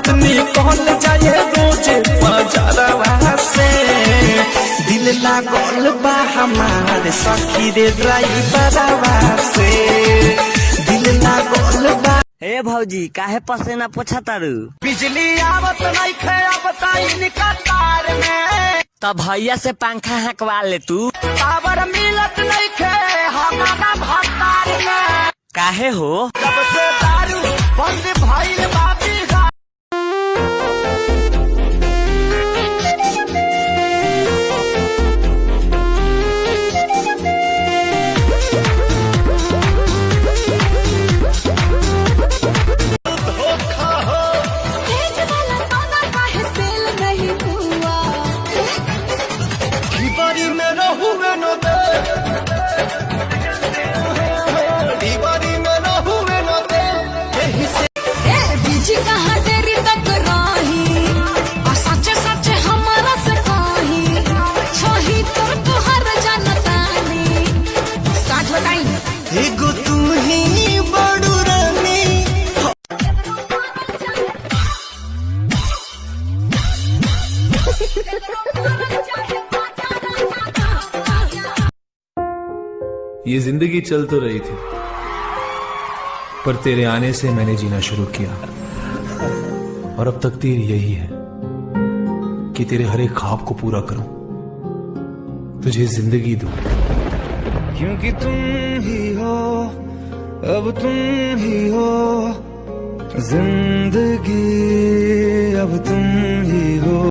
मत निकल जाए रोज बाजारवा से। दिल लागल बा हमारे सखी रे ड्राइवरवा से, दिल लागल बा। ए भौजी काहे पसीना पोछा तारू? बिजली आवत नहीं खे अब ताइन का तार में, तब भैया से पंखा हकवा ले तू। पावर मिलत नहीं खे हमारा भतार में। काहे हो? जब से दारू बंद भइल बा बिहार। एगो तू ही बड़ू रानी। ये जिंदगी चल तो रही थी, पर तेरे आने से मैंने जीना शुरू किया। और अब तकदीर यही है कि तेरे हर एक ख्वाब को पूरा करूं, तुझे जिंदगी दूं। क्योंकि तुम ही हो, अब तुम ही हो जिंदगी।